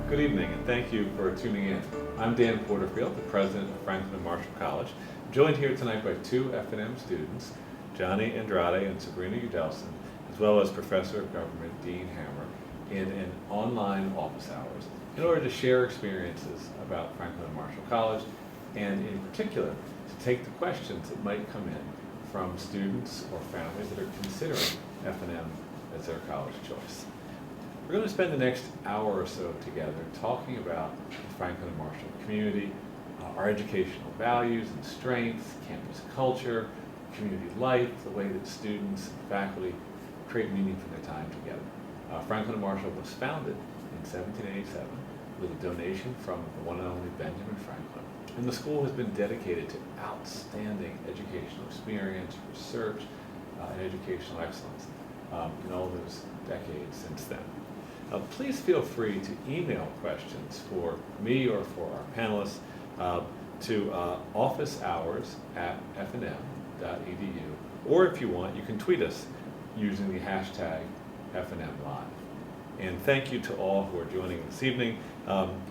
Good evening, and thank you for tuning in. I'm Dan Porterfield, the president of Franklin and Marshall College. I'm joined here tonight by two F&M students, Johnny Andrade and Sabrina Yudelson, as well as Professor of Government Dean Hammer, in an online office hours in order to share experiences about Franklin and Marshall College, and in particular, to take the questions that might come in from students or families that are considering F&M as their college choice. We're going to spend the next hour or so together talking about the Franklin and Marshall community, our educational values and strengths, campus culture, community life, the way that students and faculty create meaning from their time together. Franklin and Marshall was founded in 1787 with a donation from the one and only Benjamin Franklin. And the school has been dedicated to outstanding educational experience, research, and educational excellence in all those decades since then. Please feel free to email questions for me or for our panelists to officehours@fnm.edu, or if you want, you can tweet us using the hashtag FNMLive. And thank you to all who are joining this evening.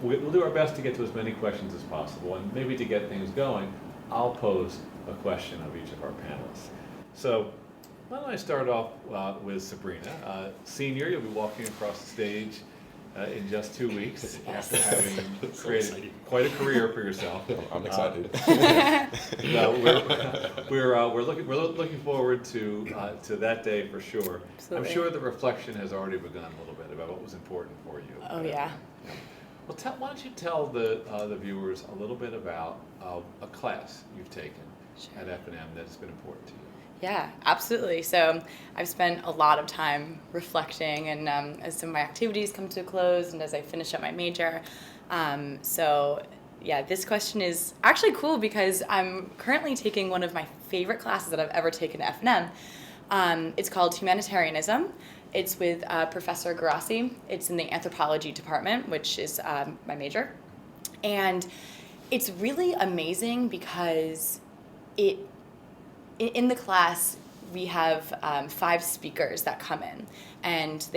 We'll do our best to get to as many questions as possible, and maybe to get things going, I'll pose a question of each of our panelists. So why don't I start off with Sabrina. Senior, you'll be walking across the stage in just 2 weeks after having created quite a career for yourself. I'm excited. We're looking forward to that day for sure. Absolutely. I'm sure the reflection has already begun a little bit about what was important for you. Oh, yeah. Well, why don't you tell the viewers a little bit about a class you've taken at F&M that's been important to you. Yeah, absolutely. So I've spent a lot of time reflecting, and as some of my activities come to a close and as I finish up my major. This question is actually cool because I'm currently taking one of my favorite classes that I've ever taken at F&M. It's called Humanitarianism. It's with Professor Garassi. It's in the anthropology department, which is my major. And it's really amazing because in the class, we have 5 speakers that come in, and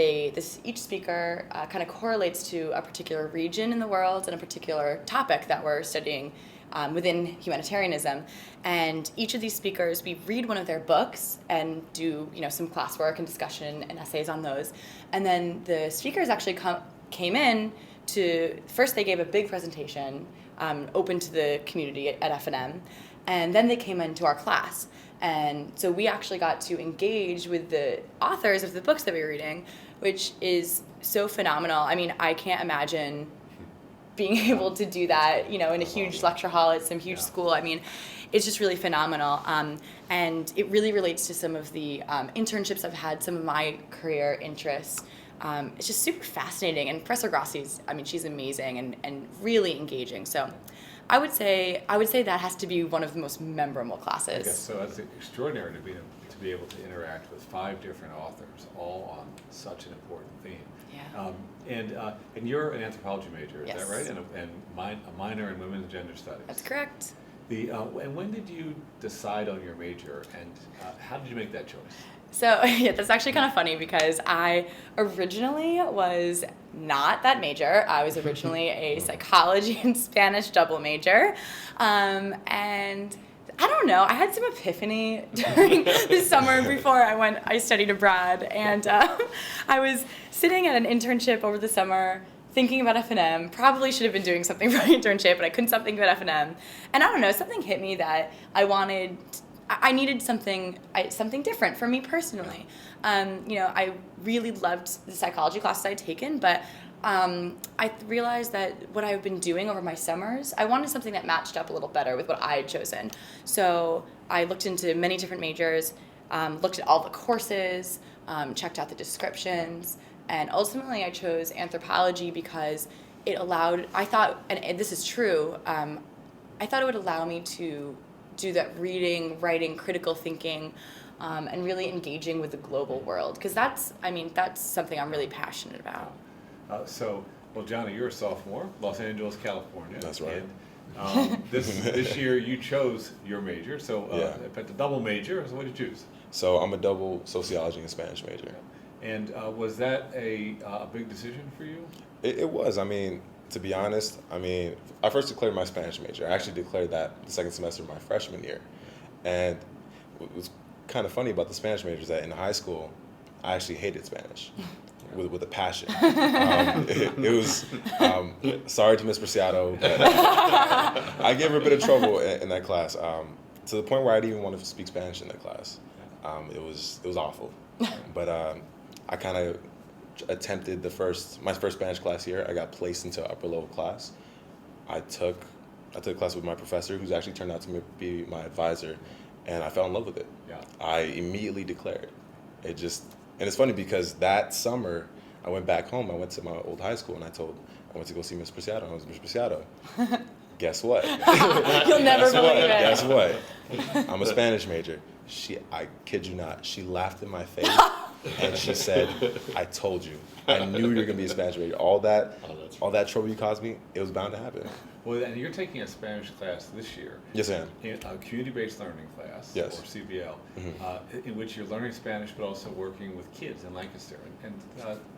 each speaker kind of correlates to a particular region in the world and a particular topic that we're studying within humanitarianism. And each of these speakers, we read one of their books and do some classwork and discussion and essays on those. And then the speakers actually came in first they gave a big presentation open to the community at F&M, and then they came into our class. And so we actually got to engage with the authors of the books that we were reading, which is so phenomenal. I mean, I can't imagine being able to do that, in a huge lecture hall at some huge school. I mean, it's just really phenomenal. And it really relates to some of the internships I've had, some of my career interests. It's just super fascinating. And Professor Grassi's, she's amazing and really engaging. So I would say that has to be one of the most memorable classes. I guess so. That's extraordinary to be able to interact with 5 different authors, all on such an important theme. Yeah. And you're an anthropology major, is Yes. that right? And a minor in women's gender studies. That's correct. And when did you decide on your major, and how did you make that choice? So that's actually kind of funny because I originally was not that major. I was originally a psychology and Spanish double major. And I don't know, I had some epiphany during the summer before I studied abroad. And I was sitting at an internship over the summer thinking about F&M, probably should have been doing something for my internship, but I couldn't stop thinking about F&M. And I don't know, something hit me that I needed something different for me personally. I really loved the psychology classes I'd taken, but I realized that what I've been doing over my summers, I wanted something that matched up a little better with what I had chosen. So I looked into many different majors, looked at all the courses, checked out the descriptions, and ultimately I chose anthropology because it allowed, I thought, and this is true, I thought it would allow me to do that reading, writing, critical thinking, and really engaging with the global world, because that's something I'm really passionate about. Johnny, you're a sophomore, Los Angeles, California. That's right. And this year you chose your major, so but the double major, so what did you choose? So I'm a double sociology and Spanish major. And was that a big decision for you? It was. I mean, to be honest, I mean, I first declared my Spanish major. I actually declared that the second semester of my freshman year. And what was kind of funny about the Spanish major is that in high school, I actually hated Spanish with a passion. It was, sorry to Miss Preciado, but I gave her a bit of trouble in that class, to the point where I didn't even want to speak Spanish in that class. It was awful. But I kind of attempted my first Spanish class here. I got placed into an upper level class. I took a class with my professor, who's actually turned out to be my advisor, and I fell in love with it. Yeah. I immediately declared. And it's funny because that summer I went back home. I went to my old high school and I went to go see Miss Preciado. I was Miss Preciado. Guess what? You'll never believe it. Guess what? I'm a Spanish major. I kid you not, she laughed in my face and she said, "I told you. I knew you were gonna be a Spanish major. All that trouble you caused me, it was bound to happen." Well, and you're taking a Spanish class this year. Yes, I am. A community-based learning class, Yes. or CBL, in which you're learning Spanish but also working with kids in Lancaster. And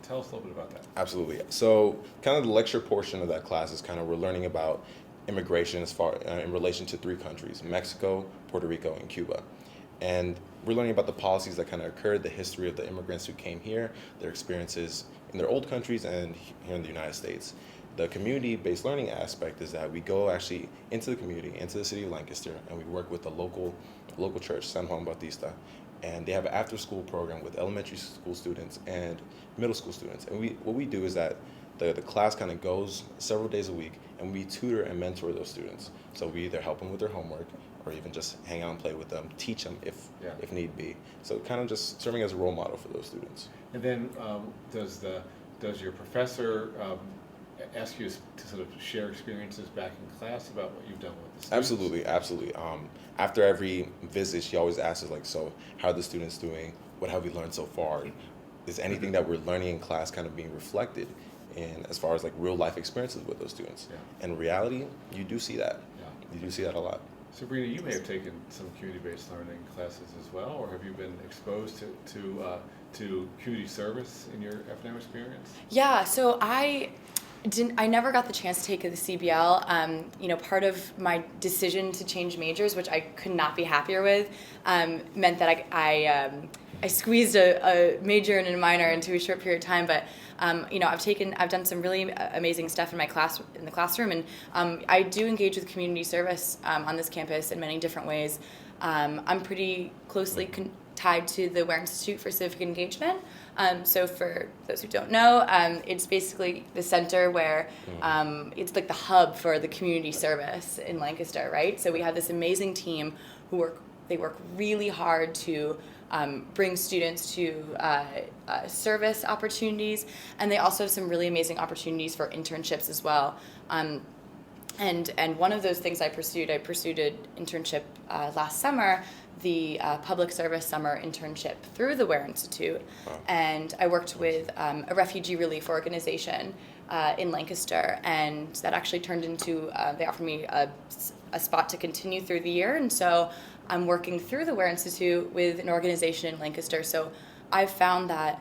tell us a little bit about that. Absolutely. So, kind of the lecture portion of that class is we're learning about immigration in relation to 3 countries: Mexico, Puerto Rico, and Cuba. And we're learning about the policies that kind of occurred, the history of the immigrants who came here, their experiences in their old countries and here in the United States. The community-based learning aspect is that we go actually into the community, into the city of Lancaster, and we work with the local church, San Juan Bautista, and they have an after-school program with elementary school students and middle school students. And what we do is that the class kind of goes several days a week, and we tutor and mentor those students. So we either help them with their homework, or even just hang out and play with them, teach them if need be. So kind of just serving as a role model for those students. And then does your professor ask you to sort of share experiences back in class about what you've done with the students? Absolutely. After every visit, she always asks us, like, "So how are the students doing? What have we learned so far? Is anything that we're learning in class kind of being reflected in as far as like real life experiences with those students?" Yeah. And in reality, you do see that. Yeah. You do see that a lot. Sabrina, you may have taken some community-based learning classes as well, or have you been exposed to community service in your F&M experience? Yeah, so I never got the chance to take the CBL. Part of my decision to change majors, which I could not be happier with, meant that I squeezed a major and a minor into a short period of time. But I've done some really amazing stuff in the classroom, and I do engage with community service on this campus in many different ways. I'm pretty closely tied to the Ware Institute for Civic Engagement. So for those who don't know, it's basically the center where it's like the hub for the community service in Lancaster, right? So we have this amazing team who work really hard to bring students to service opportunities, and they also have some really amazing opportunities for internships as well. And one of those things I pursued an internship last summer, the public service summer internship through the Ware Institute. Wow. And I worked with a refugee relief organization in Lancaster, and that actually turned into, they offered me a spot to continue through the year, and so I'm working through the Ware Institute with an organization in Lancaster. So I've found that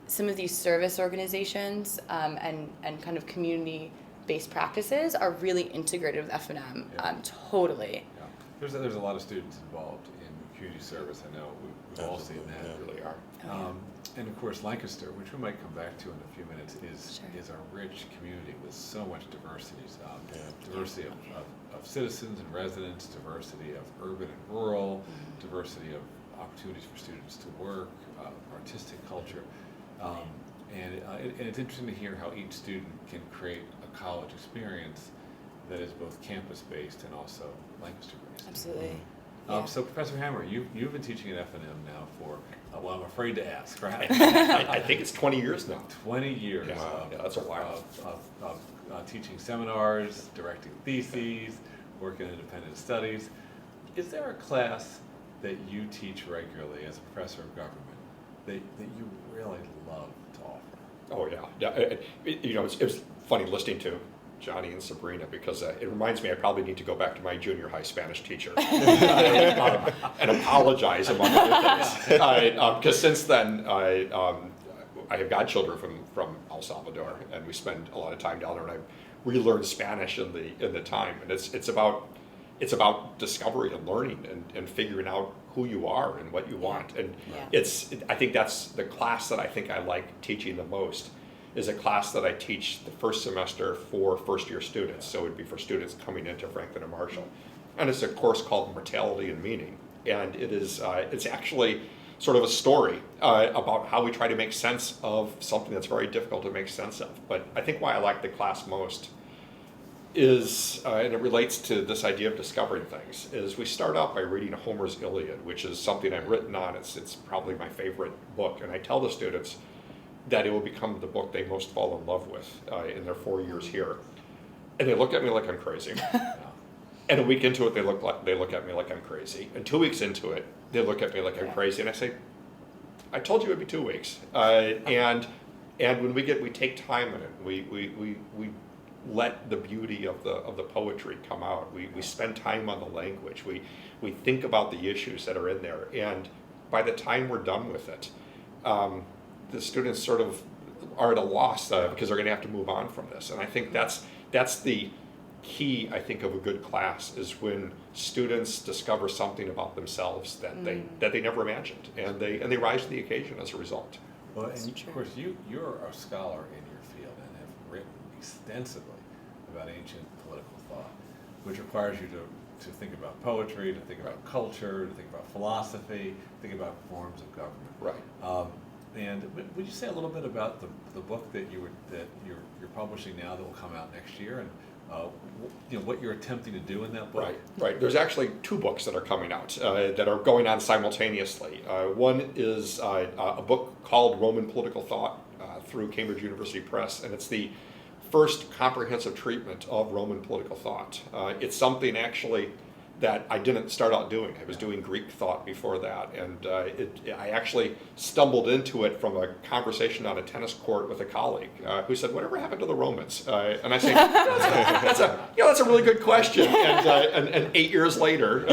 some of these service organizations and kind of community-based practices are really integrated with F&M. Totally. Yeah. There's a lot of students involved in community service. I know we've all seen that. Yeah, really are. And of course, Lancaster, which we might come back to in a few minutes, is a rich community with so much diversity. Diversity of citizens and residents, diversity of urban and rural, diversity of opportunities for students to work, artistic culture. And it's interesting to hear how each student can create a college experience that is both campus-based and also Lancaster-based. Absolutely. So Professor Hammer, you've been teaching at F&M now for, well, I'm afraid to ask, right? I think it's 20 years now. 20 years that's a while. of teaching seminars, directing theses, working in independent studies. Is there a class that you teach regularly as a professor of government that you really love to offer? Oh yeah. It was funny listening to Johnny and Sabrina because it reminds me I probably need to go back to my junior high Spanish teacher and apologize among other things. Because since then I have godchildren from El Salvador, and we spend a lot of time down there, and I relearned Spanish in the time, and it's about discovery and learning and figuring out who you are and what you want. And I think that's the class that I think I like teaching the most, is a class that I teach the first semester for first-year students. So it would be for students coming into Franklin and Marshall. And it's a course called Mortality and Meaning. And it's actually sort of a story about how we try to make sense of something that's very difficult to make sense of. But I think why I like the class most is, and it relates to this idea of discovering things, is we start out by reading Homer's Iliad, which is something I've written on. It's probably my favorite book. And I tell the students that it will become the book they most fall in love with in their 4 years here. And they look at me like I'm crazy. And a week into it, they look at me like I'm crazy. And 2 weeks into it, they look at me like I'm crazy. And I say, I told you it'd be 2 weeks. And when we take time in it, we let the beauty of the poetry come out. We spend time on the language. We think about the issues that are in there. And by the time we're done with it, the students sort of are at a loss because they're going to have to move on from this. And I think that's the key, I think, of a good class, is when students discover something about themselves that they never imagined, and they rise to the occasion as a result. Well, and of course, you're a scholar in your field and have written extensively about ancient political thought, which requires you to think about poetry, to think about culture, to think about philosophy, think about forms of government. Right. And would you say a little bit about the book that you're publishing now that will come out next year, and what you're attempting to do in that book? Right. There's actually 2 books that are coming out that are going on simultaneously. One is a book called Roman Political Thought through Cambridge University Press, and it's the first comprehensive treatment of Roman political thought. It's something actually that I didn't start out doing. I was doing Greek thought before that, and I actually stumbled into it from a conversation on a tennis court with a colleague who said, "Whatever happened to the Romans?" And I say, "That's a really good question." And 8 years later,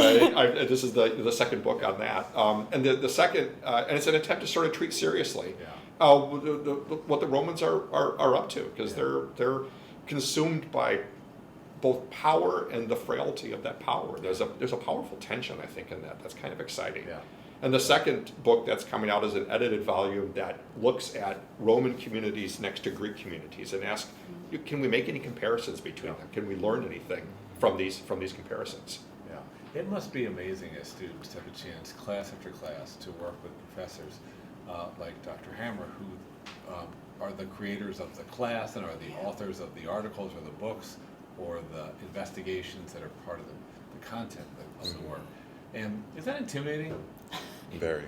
this is the second book on that, and the second, and it's an attempt to sort of treat seriously what the Romans are up to, because they're consumed by both power and the frailty of that power. There's a powerful tension, I think, in that. That's kind of exciting. Yeah. And the second book that's coming out is an edited volume that looks at Roman communities next to Greek communities and asks, can we make any comparisons between them? Can we learn anything from these comparisons? Yeah. It must be amazing as students to have a chance, class after class, to work with professors like Dr. Hammer, who are the creators of the class and are the authors of the articles or the books or the investigations that are part of the content of the work. And is that intimidating? Very.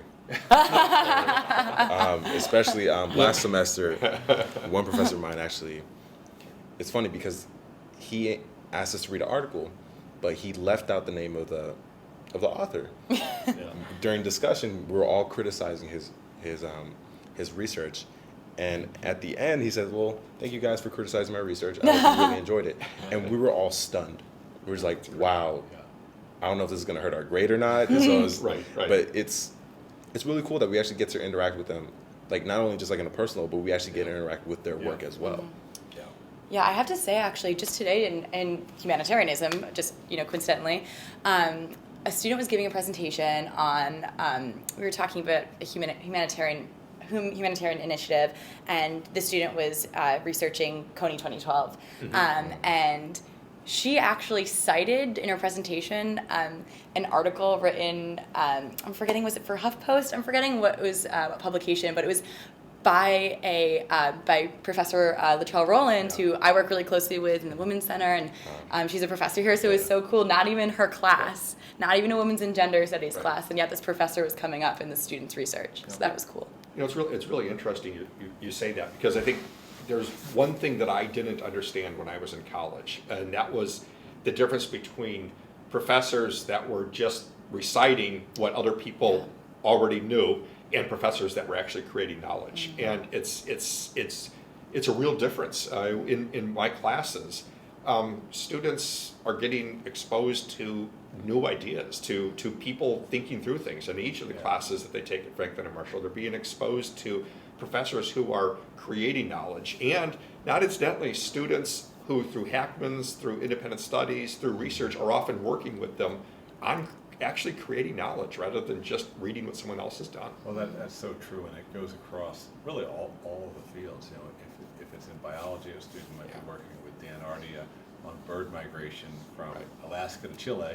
Especially last semester, one professor of mine actually, it's funny because he asked us to read an article, but he left out the name of the author. During discussion, we were all criticizing his research. And at the end, he said, "Well, thank you guys for criticizing my research. I really enjoyed it." And we were all stunned. We were just like, "Wow, I don't know if this is going to hurt our grade or not." So right. But it's really cool that we actually get to interact with them, like not only just like in a personal, but we actually get to interact with their work as well. Yeah, I have to say, actually, just today in humanitarianism, just coincidentally, a student was giving a presentation on. We were talking about a humanitarian initiative, and the student was researching Coney 2012, and she actually cited in her presentation an article written, I'm forgetting, was it for HuffPost? I'm forgetting what publication, but it was by Professor Latrell Rowland, who I work really closely with in the Women's Center, and she's a professor here, so it was so cool. Not even her class, not even a women's and gender studies class, and yet this professor was coming up in the students' research, so that was cool. It's really interesting you say that, because I think there's one thing that I didn't understand when I was in college, and that was the difference between professors that were just reciting what other people already knew and professors that were actually creating knowledge. And it's a real difference. In my classes, students are getting exposed to new ideas, to people thinking through things. In each of the classes that they take at Franklin and Marshall, they're being exposed to professors who are creating knowledge, and not incidentally, students who through Hackman's, through independent studies, through research, are often working with them on actually creating knowledge rather than just reading what someone else has done. Well, that's so true, and it goes across really all of the fields. You know, if it's in biology, a student might be working with Dan Ardia on bird migration from Alaska to Chile,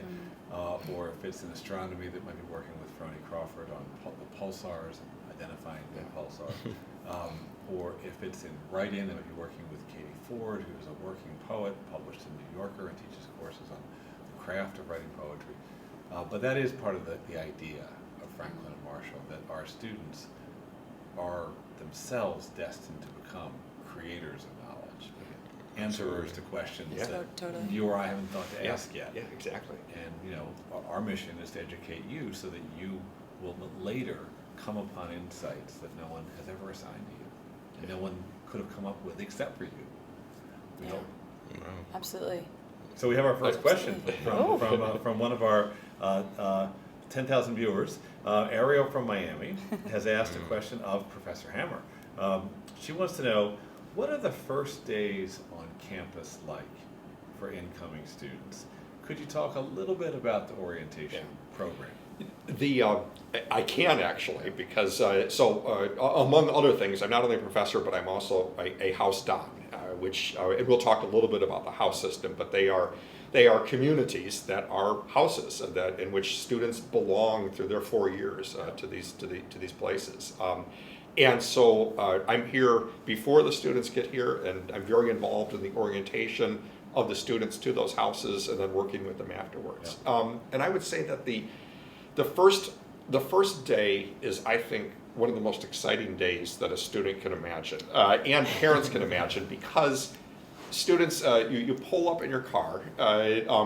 or if it's in astronomy, that might be working with Froni Crawford on the pulsars and identifying the pulsar. Or if it's in writing, they might be working with Katie Ford, who's a working poet, published in New Yorker, and teaches courses on the craft of writing poetry. But that is part of the idea of Franklin and Marshall, that our students are themselves destined to become creators of knowledge, answerers to questions that Totally. you or I haven't thought to ask yet. Yeah, exactly. And you know, our mission is to educate you so that you will later come upon insights that no one has ever assigned to you, and no one could have come up with except for you. We hope. Absolutely. So we have our first question from one of our 10,000 viewers. Ariel from Miami has asked a question of Professor Hammer. She wants to know, what are the first days on campus like for incoming students? Could you talk a little bit about the orientation program? I can actually, because among other things, I'm not only a professor, but I'm also a house don, which and we'll talk a little bit about the house system, but they are communities that are houses in which students belong through their 4 years to these places. And so I'm here before the students get here, and I'm very involved in the orientation of the students to those houses, and then working with them afterwards. And I would say that the first day is, I think, one of the most exciting days that a student can imagine, and parents can imagine, because students, you pull up in your car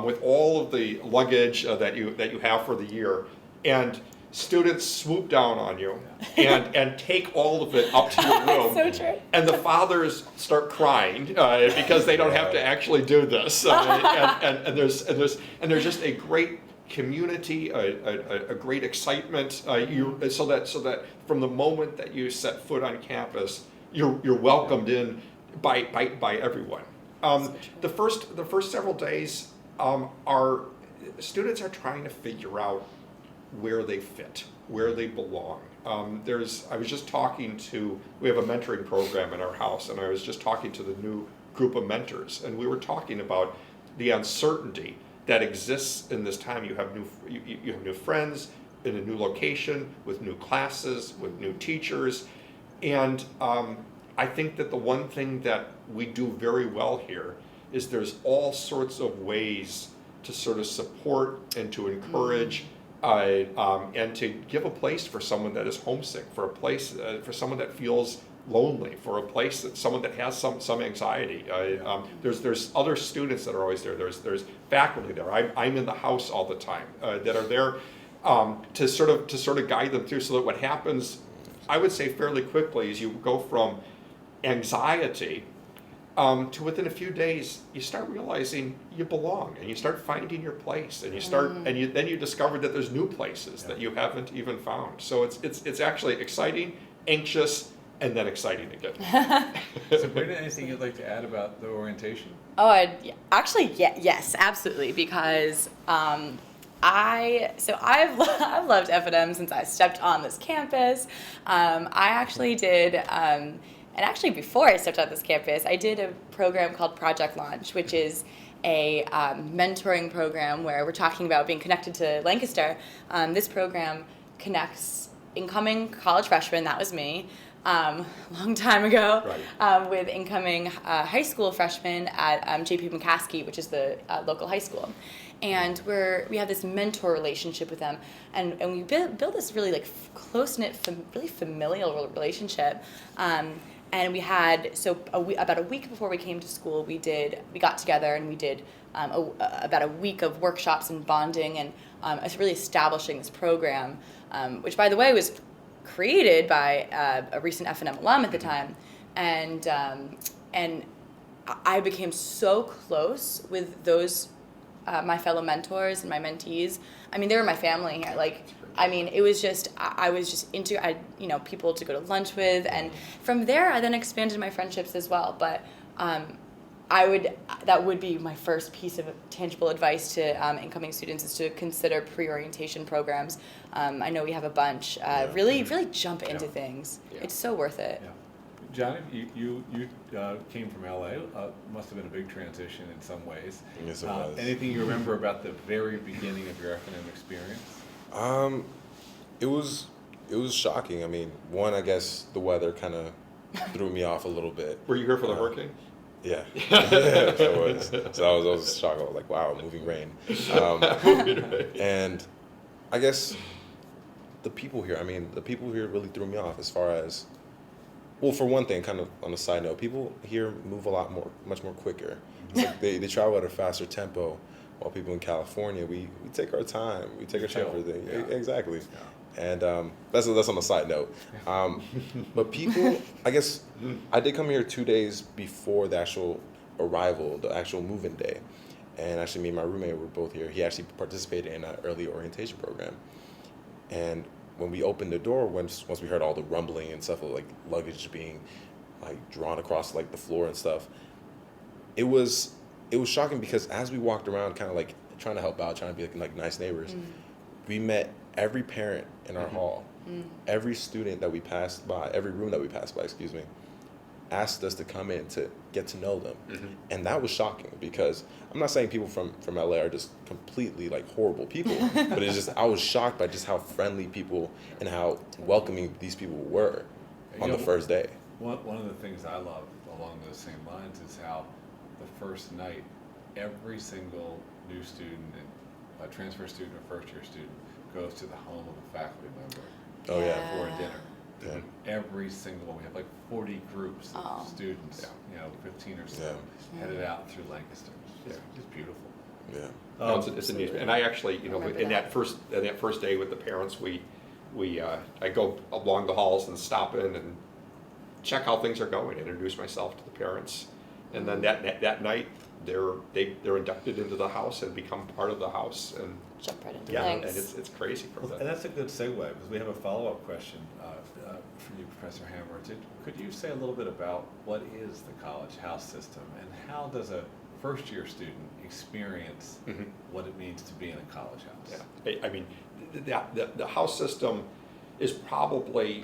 with all of the luggage that you have for the year, and students swoop down on you and take all of it up to your room. So true. And the fathers start crying because they don't have to actually do this. And there's just a great community, a great excitement. So that from the moment that you set foot on campus, you're welcomed in by everyone. The first several days, our students are trying to figure out where they fit, where they belong. I was just talking we have a mentoring program in our house, and I was just talking to the new group of mentors, and we were talking about the uncertainty that exists in this time. You have new friends in a new location, with new classes, with new teachers, and I think that the one thing that we do very well here is there's all sorts of ways to sort of support and to encourage and to give a place for someone that is homesick, for a place for someone that feels lonely, for a place that someone that has some anxiety. There's other students that are always there. There's faculty there. I'm in the house all the time that are there to sort of guide them through. So that what happens, I would say fairly quickly, is you go from anxiety to within a few days, you start realizing you belong, and you start finding your place, and then you discover that there's new places that you haven't even found. So it's actually exciting, anxious, and then exciting again. Sabrina, anything you'd like to add about the orientation? Oh, yes, absolutely, because I've loved F&M since I stepped on this campus. I actually did. And actually, before I stepped on this campus, I did a program called Project Launch, which is a mentoring program where we're talking about being connected to Lancaster. This program connects incoming college freshmen, that was me, long time ago, with incoming high school freshmen at J.P. McCaskey, which is the local high school. And we have this mentor relationship with them, and we build this really close-knit, really familial relationship. And we had, about a week before we came to school, we got together and we did about a week of workshops and bonding and really establishing this program, which, by the way, was created by a recent F&M alum at the time. And I became so close with those my fellow mentors and my mentees. I mean, they were my family here. Like, I mean, it was just I was just people to go to lunch with, and from there I then expanded my friendships as well. But that would be my first piece of tangible advice to incoming students, is to consider pre-orientation programs. I know we have a bunch. Really jump into things. Yeah. It's so worth it. Yeah. Johnny, you came from LA. Must have been a big transition in some ways. Yes, it was. Anything you remember about the very beginning of your F&M experience? It was shocking. I mean, one, I guess the weather kind of threw me off a little bit. Were you here for the hurricane? Yeah, yeah, I was. So I was shocked. I was like, wow, moving rain. And I guess the people here really threw me off as far as, well, for one thing, kind of on a side note, people here move much more quicker. It's like they travel at a faster tempo, while people in California, we take our time. We take our time for everything. Yeah. Exactly. Yeah. And that's on a side note. But people, I guess, I did come here 2 days before the actual arrival, the actual move-in day. And actually, me and my roommate were both here. He actually participated in an early orientation program. And when we opened the door, once we heard all the rumbling and stuff of like luggage being like drawn across like the floor and stuff, it was shocking, because as we walked around, kind of like trying to help out, trying to be like nice neighbors, we met every parent in our hall, every student that we passed by, every room that we passed by, excuse me, asked us to come in to get to know them. And that was shocking, because I'm not saying people from LA are just completely like horrible people, but it's just, I was shocked by just how friendly people and how welcoming these people were on the first day. One of the things I love along those same lines is how the first night, every single new student, and a transfer student or first year student, goes to the home of a faculty member Oh yeah. for a dinner. Yeah. Every single one. We have like 40 groups of students, 15 or so, headed out through Lancaster. It's beautiful. Yeah. No, it's a neat, and I actually, in that first day with the parents, I go along the halls and stop in and check how things are going, introduce myself to the parents, and then that night they're inducted into the house and become part of the house, and Jump right into and things. it's crazy from And that. that's a good segue, because we have a follow-up question from you, Professor Hammer. Could you say a little bit about what is the college house system, and how does a first-year student experience what it means to be in a college house? Yeah, I mean, the house system is probably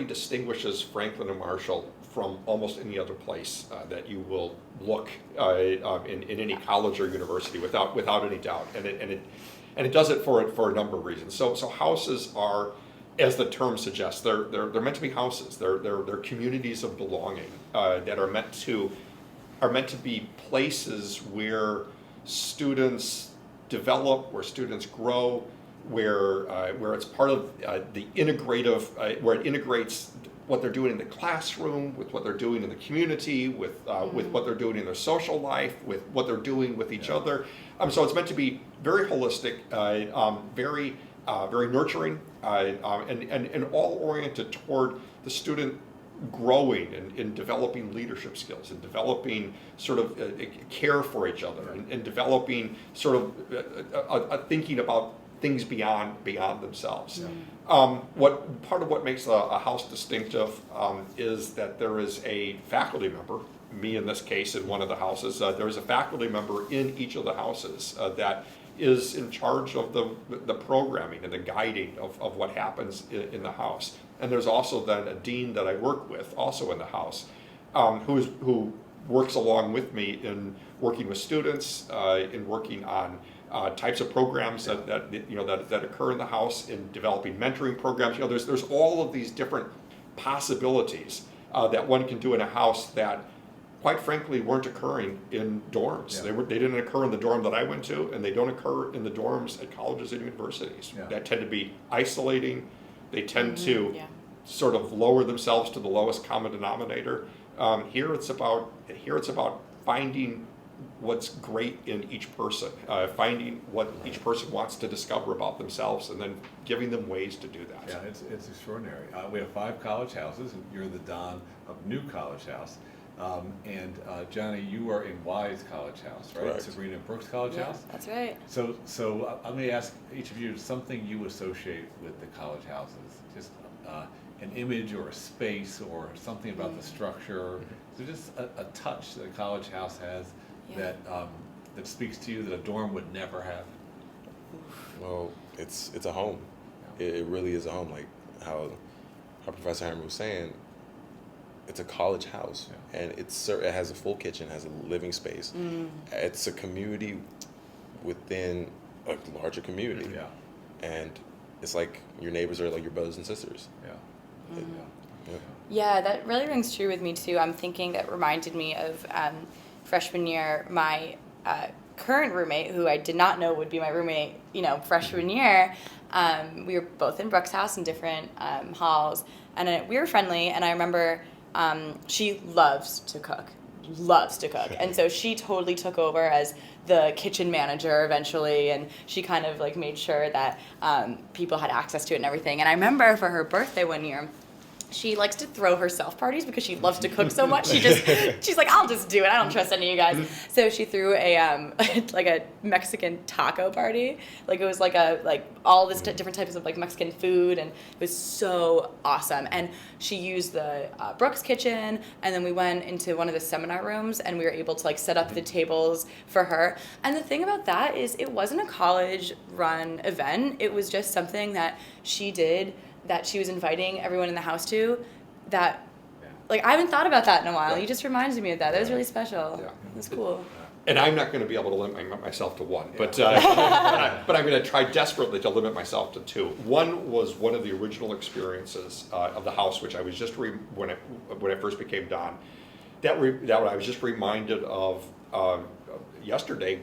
distinguishes Franklin and Marshall from almost any other place that you will look in any college or university, without any doubt, and it does it for a number of reasons. So houses are, as the term suggests, they're meant to be houses. They're communities of belonging that are meant to be places where students develop, where students grow, where it's part of the integrative, where it integrates what they're doing in the classroom with what they're doing in the community, with what they're doing in their social life, with what they're doing with each other. So it's meant to be very holistic, very nurturing, and all oriented toward the student growing and developing leadership skills, and developing sort of care for each other, and developing sort of a thinking about things beyond themselves. Part of what makes a house distinctive is that there is a faculty member, me in this case in one of the houses, there is a faculty member in each of the houses that is in charge of the programming and the guiding of what happens in the house. And there's also then a dean that I work with, also in the house, who works along with me in working with students, in working on types of programs that occur in the house, in developing mentoring programs. There's all of these different possibilities that one can do in a house that, quite frankly, weren't occurring in dorms. Yeah. They didn't occur in the dorm that I went to, and they don't occur in the dorms at colleges and universities. Yeah. That tend to be isolating. They tend to sort of lower themselves to the lowest common denominator. Here it's about finding what's great in each person, finding what each person wants to discover about themselves, and then giving them ways to do that. Yeah, it's extraordinary. We have 5 college houses, and you're the Don of New College House. And Johnny, you are in Wise College House, right? Correct. Sabrina Brooks College Yeah, House? that's right. So let me ask each of you something you associate with the college houses. Just an image or a space or something about the structure. So just a touch that a college house has Yeah. that speaks to you that a dorm would never have. Well, it's a home. It really is a home. Like how Professor Hammer was saying, it's a college house, and it has a full kitchen, has a living space. It's a community within a larger community, and it's like your neighbors are like your brothers and sisters. Yeah, that really rings true with me too. I'm thinking that reminded me of freshman year, my current roommate, who I did not know would be my roommate, freshman year. We were both in Brooks House in different halls, and we were friendly. And I remember she loves to cook, and so she totally took over as the kitchen manager eventually, and she kind of like made sure that people had access to it and everything. And I remember for her birthday one year, she likes to throw herself parties because she loves to cook so much. She's like, I'll just do it. I don't trust any of you guys. So she threw a like a Mexican taco party. Like it was like all this different types of like Mexican food, and it was so awesome. And she used the Brooks kitchen, and then we went into one of the seminar rooms, and we were able to like set up the tables for her. And the thing about that is, it wasn't a college-run event. It was just something that she did, that she was inviting everyone in the house to, that, like, I haven't thought about that in a while. You just reminded me of that. That was really special. Yeah. It was cool. And I'm not going to be able to limit myself to one, but I'm going to try desperately to limit myself to two. One was one of the original experiences of the house, which I was just when I first became Don. That I was just reminded of yesterday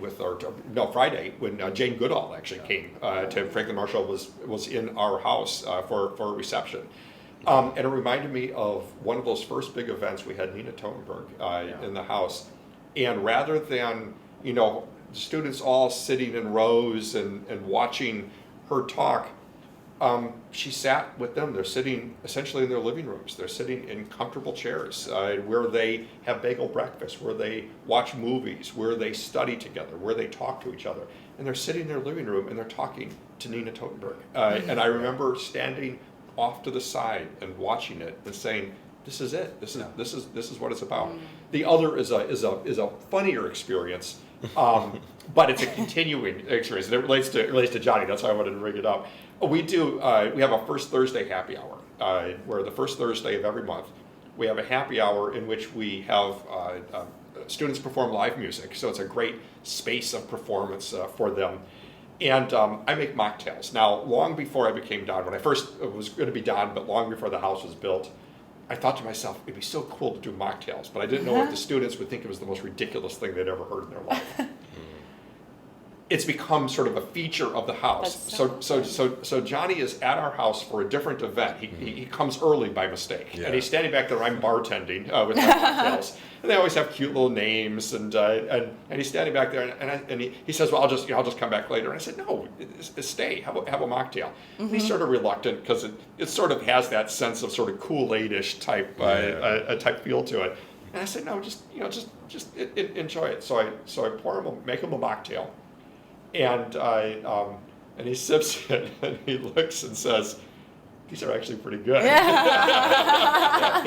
Friday when Jane Goodall actually came to Franklin Marshall was in our house for a reception. And it reminded me of one of those first big events we had, Nina Totenberg in the house. And rather than, the students all sitting in rows and watching her talk, she sat with them. They're sitting essentially in their living rooms. They're sitting in comfortable chairs where they have bagel breakfast, where they watch movies, where they study together, where they talk to each other. And they're sitting in their living room and they're talking to Nina Totenberg. And I remember standing off to the side and watching it and saying, "This is it. This is what it's about." The other is a funnier experience, but it's a continuing experience, and it relates to Johnny. That's why I wanted to bring it up. We have a first Thursday happy hour, where the first Thursday of every month we have a happy hour in which we have students perform live music. So it's a great space of performance for them. And I make mocktails. Now, long before I became Don, when I first was going to be Don, but long before the house was built, I thought to myself, it'd be so cool to do mocktails, but I didn't know if the students would think it was the most ridiculous thing they'd ever heard in their life. It's become sort of a feature of the house. So Johnny is at our house for a different event. He comes early by mistake, and he's standing back there. I'm bartending with my mocktails, and they always have cute little names. And he's standing back there, and he says, "Well, I'll just come back later." And I said, "No, stay. Have a mocktail." And he's sort of reluctant because it sort of has that sense of sort of Kool-Aid-ish type type feel to it. And I said, "No, just enjoy it." So I make him a mocktail. And he sips it and he looks and says, "These are actually pretty good." There you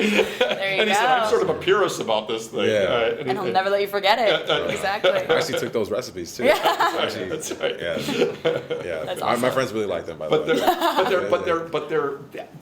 and he go. said, "I'm sort of a purist about this thing." And he'll never let you forget it. Exactly. I actually took those recipes too. Actually, That's right. Yeah. That's My awesome. friends really like them, by the way.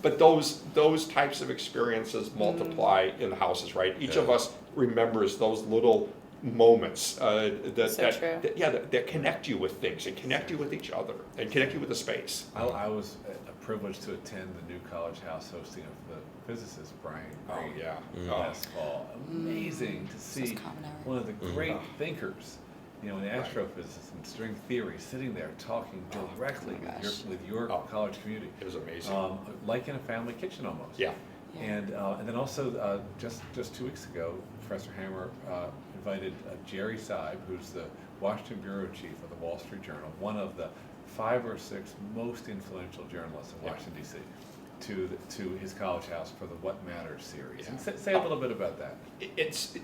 But those types of experiences multiply in the houses, right? Each of us remembers those little moments that connect you with things and connect you with each other and connect you with the space. I was privileged to attend the new college house hosting of the physicist Brian Greene last fall. Amazing to see one of the great thinkers, an astrophysicist and string theory, sitting there talking directly with your college community. It was amazing. Like in a family kitchen almost. Yeah. And then also just 2 weeks ago, Professor Hammer invited Jerry Seib, who's the Washington bureau chief of the Wall Street Journal, one of the 5 or 6 most influential journalists in Washington, D.C. to his college house for the What Matters series. And say a little bit about that. This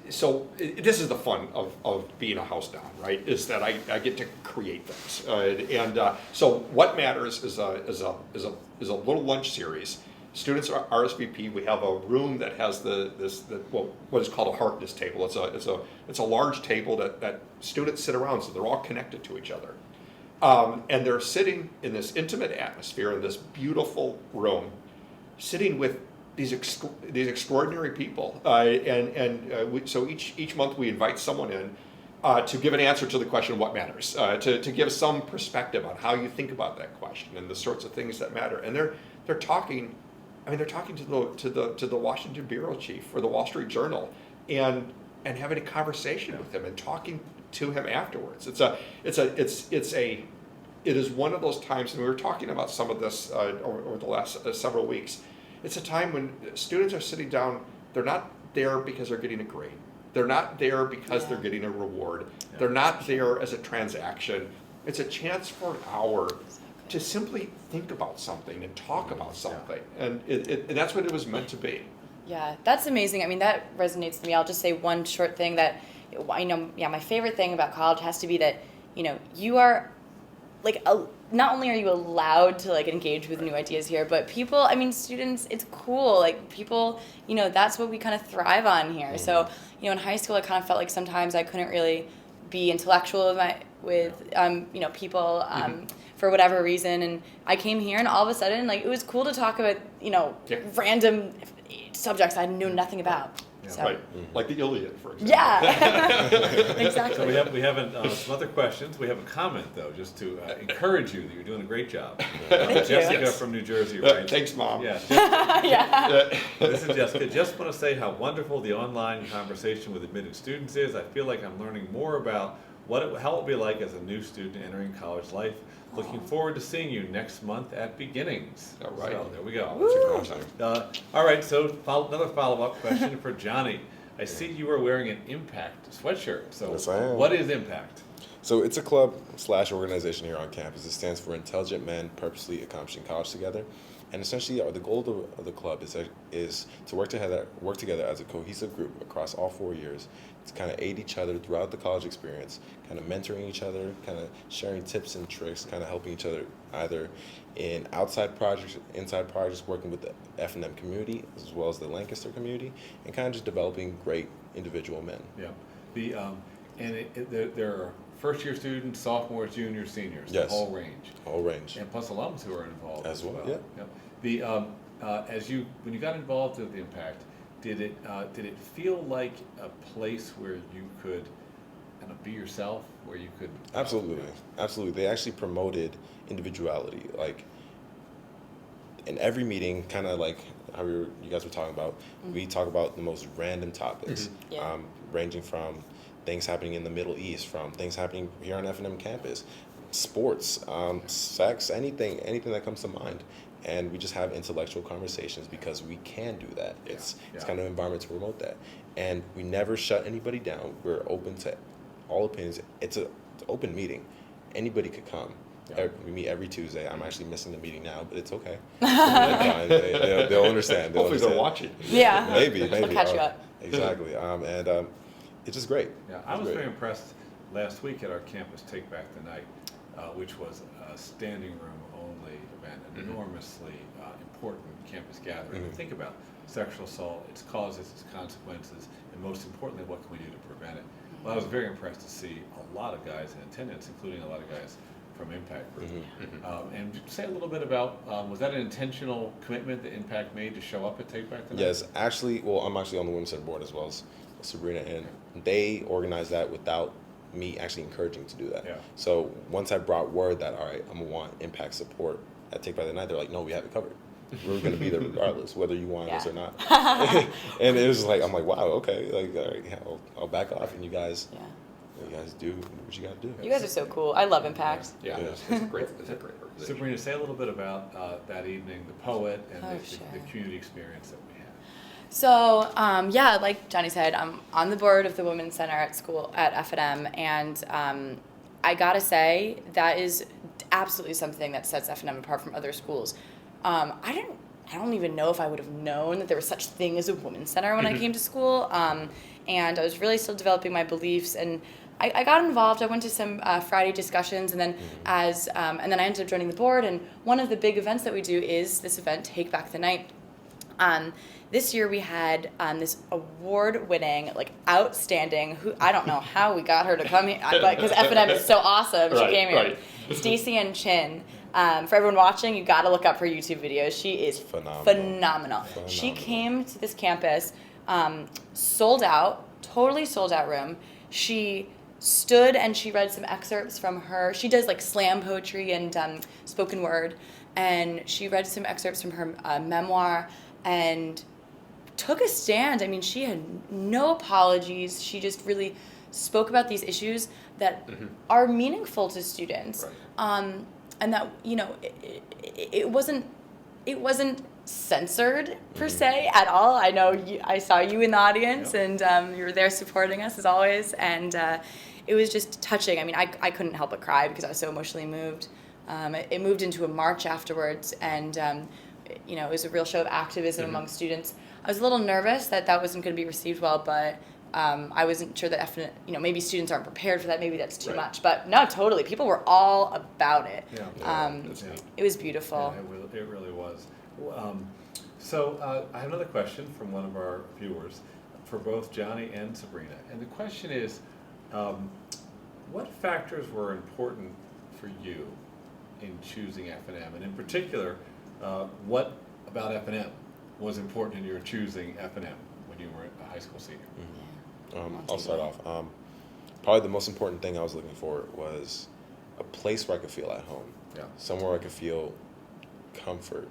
is the fun of being a house down, right? Is that I get to create things, so What Matters is a little lunch series. Students are RSVP. We have a room that has what is called a Harkness table. It's a large table that students sit around, so they're all connected to each other, and they're sitting in this intimate atmosphere in this beautiful room, sitting with these extraordinary people. So each month we invite someone in to give an answer to the question what matters, to give some perspective on how you think about that question and the sorts of things that matter. And they're talking. I mean, they're talking to the Washington bureau chief or the Wall Street Journal, and having a conversation with him and talking to him afterwards. It is one of those times, and we were talking about some of this over the last several weeks. It's a time when students are sitting down. They're not there because they're getting a grade. They're not there because they're getting a reward. Yeah. They're not there as a transaction. It's a chance for an hour to simply think about something and talk about something, and that's what it was meant to be. Yeah, that's amazing. I mean, that resonates to me. I'll just say one short thing that, my favorite thing about college has to be that, you are, not only are you allowed to, engage with new ideas here, but people, students, it's cool. People, that's what we kind of thrive on here. Mm-hmm. So, in high school, I kind of felt like sometimes I couldn't really be intellectual with people, for whatever reason, and I came here, and all of a sudden, it was cool to talk about, random subjects I knew nothing about. Yeah. So. Right, like the Iliad, for example. Yeah, exactly. So we haven't some other questions. We have a comment though, just to encourage you that you're doing a great job. Jessica from New Jersey, right? Thanks, Mom. Yeah. Yeah. This is Jessica. Just want to say how wonderful the online conversation with admitted students is. I feel like I'm learning more about how it will be like as a new student entering college life. Looking forward to seeing you next month at Beginnings. All right. So there we go. Woo. All right, so another follow-up question for Johnny. I see you are wearing an Impact sweatshirt. So Yes, I am. What is Impact? So it's a club/organization here on campus. It stands for Intelligent Men Purposely Accomplishing College Together. And essentially, the goal of the club is to work together as a cohesive group across all 4 years to kind of aid each other throughout the college experience, kind of mentoring each other, kind of sharing tips and tricks, kind of helping each other either in outside projects, inside projects, working with the F&M community as well as the Lancaster community, and kind of just developing great individual men. Yeah. There are first-year students, sophomores, juniors, seniors, Yes. the whole range. Whole range. And plus alums who are involved As well. Yeah. When you got involved with the Impact, did it feel like a place where you could kind of be yourself, where you could? Absolutely. They actually promoted individuality. In every meeting, kind of like how you guys were talking about, we talk about the most random topics, ranging from things happening in the Middle East, from things happening here on F&M campus, sports, sex, anything that comes to mind. And we just have intellectual conversations because we can do that. It's kind of an environment to promote that. And we never shut anybody down. We're open to all opinions. It's an open meeting. Anybody could come. Yeah. We meet every Tuesday. I'm actually missing the meeting now, but it's okay. They'll understand. Hopefully they're watching. Yeah. Maybe. We'll catch you up. Exactly. It's just great. Yeah, I was very impressed last week at our campus Take Back the Night, which was a standing room only event, an enormously important campus gathering. Think about sexual assault, its causes, its consequences, and most importantly, what can we do to prevent it? Well, I was very impressed to see a lot of guys in attendance, including a lot of guys from Impact Group. And say a little bit about, was that an intentional commitment that Impact made to show up at Take Back the Night? Yes, actually, I'm actually on the Women's Center board as well as Sabrina, and they organized that without me actually encouraging to do that. Yeah. So once I brought word that, all right, I'm going to want Impact support at Take Back the Night, they're like, no, we have it covered. We're going to be there regardless, whether you want us or not. And it was like, I'm like, wow, okay, all right, I'll back off, and you guys do what you got to do. You guys are so cool. I love Impact. Yeah. It's a great organization. Sabrina, say a little bit about that evening, the poet, and the community experience that we had. So, like Johnny said, I'm on the board of the Women's Center at school at F&M, and I gotta say that is absolutely something that sets F&M apart from other schools. I I don't even know if I would have known that there was such thing as a women's center when I came to school. And I was really still developing my beliefs, and I got involved. I went to some Friday discussions, and then and then I ended up joining the board. And one of the big events that we do is this event, Take Back the Night. This year we had this award-winning, like outstanding. I don't know how we got her to come here, because F&M is so awesome. She came here. Right. Stacey and Chin. For everyone watching, you got to look up her YouTube videos. She is phenomenal. She came to this campus, sold out, totally sold out room. She stood and she read some excerpts from her. She does like slam poetry and spoken word, and she read some excerpts from her memoir and took a stand. I mean, she had no apologies. She just really spoke about these issues that are meaningful to students. Right. And that, you know, it wasn't censored per se at all. I know I saw you in the audience, and you were there supporting us as always, and it was just touching. I mean, I couldn't help but cry because I was so emotionally moved. It moved into a march afterwards, and you know, it was a real show of activism among students. I was a little nervous that wasn't going to be received well, but I wasn't sure that maybe students aren't prepared for that. Maybe that's too much. But no, totally. People were all about it. It was beautiful. Yeah, it really was. So I have another question from one of our viewers for both Johnny and Sabrina. And the question is, what factors were important for you in choosing F&M? And in particular, what about F&M was important in your choosing F&M when you were a high school senior? I'll start off. Probably the most important thing I was looking for was a place where I could feel at home. Yeah. Somewhere I could feel comfort,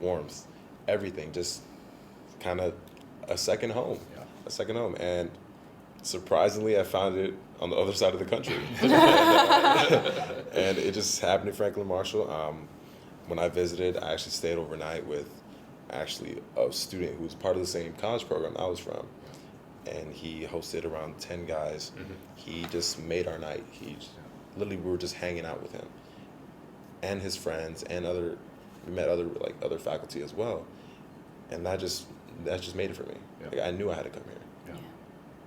warmth, everything. Just kind of a second home. Yeah. A second home. And surprisingly, I found it on the other side of the country. And it just happened in Franklin Marshall. When I visited, I actually stayed overnight with actually a student who was part of the same college program I was from. And he hosted around 10 guys. He just made our night. Literally, we were just hanging out with him and his friends, and we met other faculty as well. And that just made it for me. Yeah. Like, I knew I had to come here.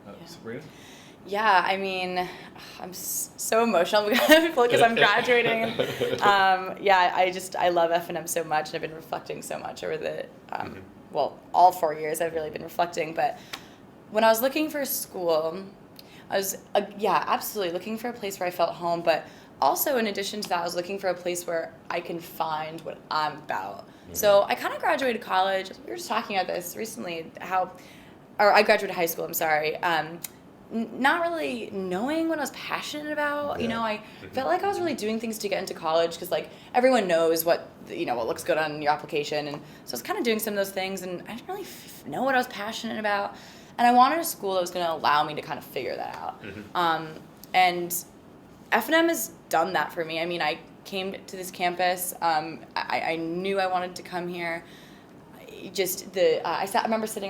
Yeah. Sabrina? Yeah, I mean, I'm so emotional because I'm graduating. I love F&M so much, and I've been reflecting so much over the, all 4 years I've really been reflecting. But when I was looking for school, I was, absolutely looking for a place where I felt home. But also, in addition to that, I was looking for a place where I can find what I'm about. So I kind of graduated college. We were just talking about this recently, I graduated high school, I'm sorry. Not really knowing what I was passionate about. Yeah. You know, I felt like I was really doing things to get into college because, like, everyone knows what looks good on your application. And so I was kind of doing some of those things, and I didn't really know what I was passionate about. And I wanted a school that was going to allow me to kind of figure that out. And F&M has done that for me. I mean, I came to this campus. I knew I wanted to come here. I remember sitting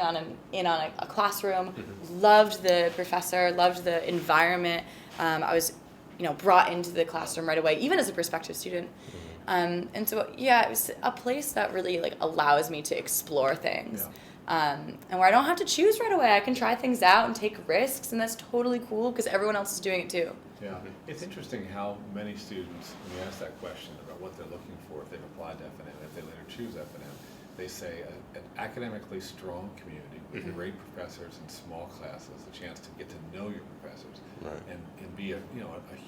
in on a classroom, loved the professor, loved the environment. I was, brought into the classroom right away, even as a prospective student. And so, it was a place that really allows me to explore things. And where I don't have to choose right away. I can try things out and take risks, and that's totally cool because everyone else is doing it too. Yeah, it's interesting how many students, when you ask that question about what they're looking for if they've applied to F&M, if they later choose F&M, they say an academically strong community with great professors in small classes, a chance to get to know your professors, and be a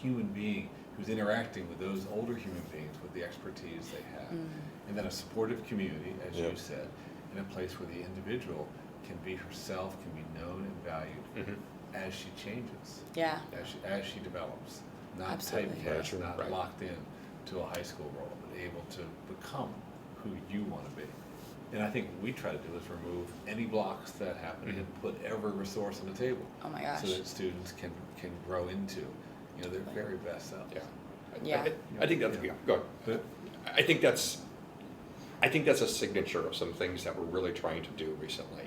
human being who's interacting with those older human beings with the expertise they have, and then a supportive community, as you said, in a place where the individual can be herself, can be known and valued as she changes, as she develops, not typecast, not locked in to a high school role, but able to become who you want to be. And I think what we try to do is remove any blocks that happen and put every resource on the table. Oh my gosh. So that students can grow into their very best selves. I think that's go ahead. I think that's a signature of some things that we're really trying to do recently.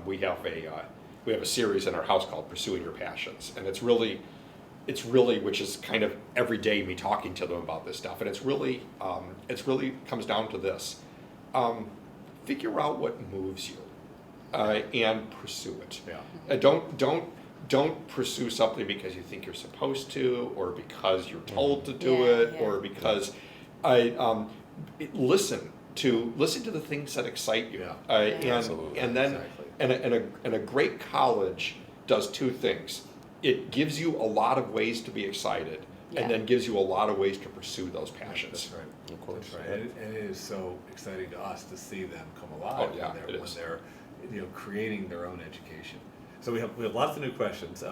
We have a series in our house called Pursuing Your Passions, and it's really which is kind of every day me talking to them about this stuff, and it's really comes down to this. figure out what moves you and pursue it. Yeah. Don't pursue something because you think you're supposed to, or because you're told to do it, or because listen to the things that excite you. And then Exactly. and a great college does two things. It gives you a lot of ways to be excited, and then gives you a lot of ways to pursue those passions. That's right. Of course. That's right. And it is so exciting to us to see them come alive when they're creating their own education. So we have lots of new questions.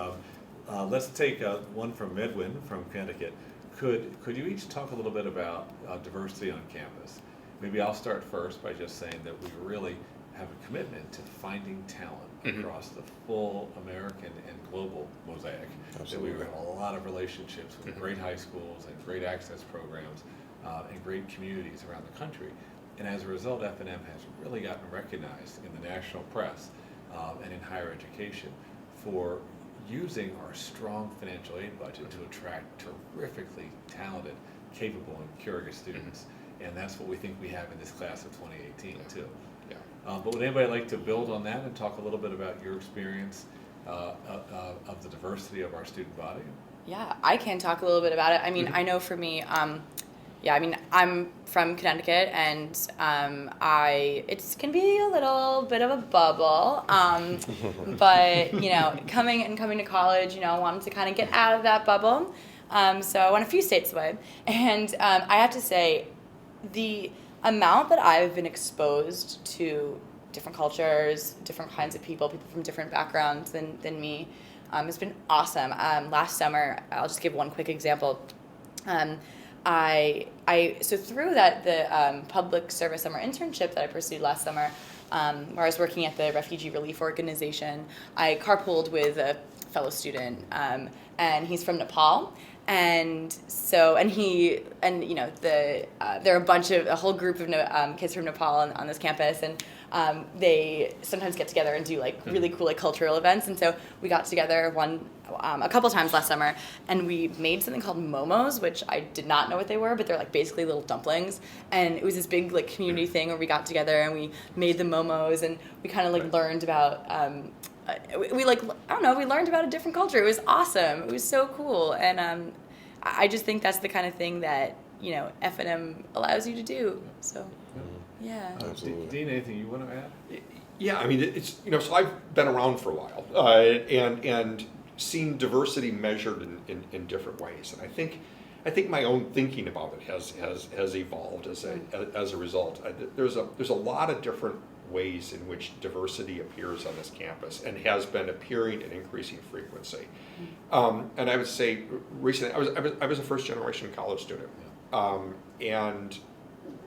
Let's take one from Medwin from Connecticut. Could you each talk a little bit about diversity on campus? Maybe I'll start first by just saying that we really have a commitment to finding talent across the full American and global mosaic. Absolutely. That we have a lot of relationships with great high schools and great access programs and great communities around the country. And as a result, F&M has really gotten recognized in the national press and in higher education for using our strong financial aid budget to attract terrifically talented, capable, and curious students. And that's what we think we have in this class of 2018 too. But would anybody like to build on that and talk a little bit about your experience of the diversity of our student body? Yeah, I can talk a little bit about it. I mean, I know for me, I'm from Connecticut, and it can be a little bit of a bubble. But coming to college, I wanted to kind of get out of that bubble. So I went a few states away, and I have to say, the amount that I've been exposed to different cultures, different kinds of people from different backgrounds than me, has been awesome. Last summer, I'll just give one quick example. So through the public service summer internship that I pursued last summer, where I was working at the Refugee Relief Organization, I carpooled with a fellow student, and he's from Nepal. And there are a whole group of kids from Nepal on this campus, and they sometimes get together and do really cool cultural events. And so we got together a couple times last summer, and we made something called momos, which I did not know what they were, but they're basically little dumplings. And it was this big community thing where we got together and we made the momos, and we kind of learned about. We learned about a different culture. It was awesome. It was so cool, and I just think that's the kind of thing that F&M allows you to do. So, yeah. Dean, anything you want to add? Yeah, I mean, it's so I've been around for a while, and seen diversity measured in different ways, and I think my own thinking about it has evolved as a result. There's a lot of different ways in which diversity appears on this campus and has been appearing in increasing frequency. And I would say recently, I was a first generation college student, and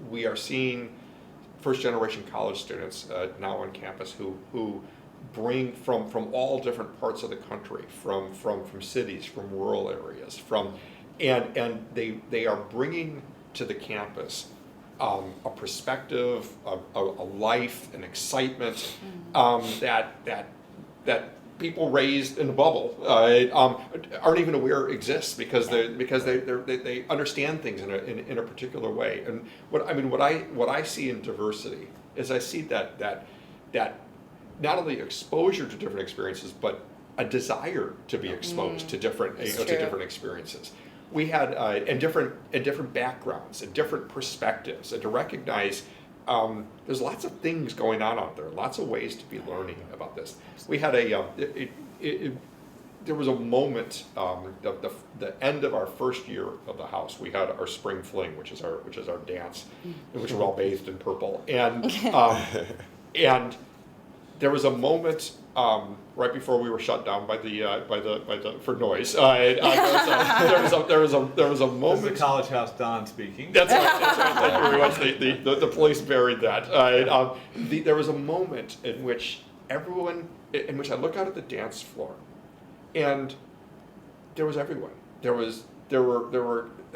we are seeing first generation college students now on campus who bring from all different parts of the country, from cities, from rural areas, and they are bringing to the campus a perspective, a life, an excitement that people raised in the bubble aren't even aware exists because they understand things in a particular way. And what I see in diversity is I see that not only exposure to different experiences, but a desire to be exposed to different experiences. We had and different backgrounds and different perspectives, and to recognize there's lots of things going on out there, lots of ways to be learning about this. We had there was a moment, the end of our first year of the house, we had our spring fling, which is our dance, in which we're all bathed in purple, and there was a moment right before we were shut down by the for noise. There was a moment. This is the College House Don speaking. That's right. Thank you very much. The police buried that. There was a moment in which I look out at the dance floor, and there was everyone. There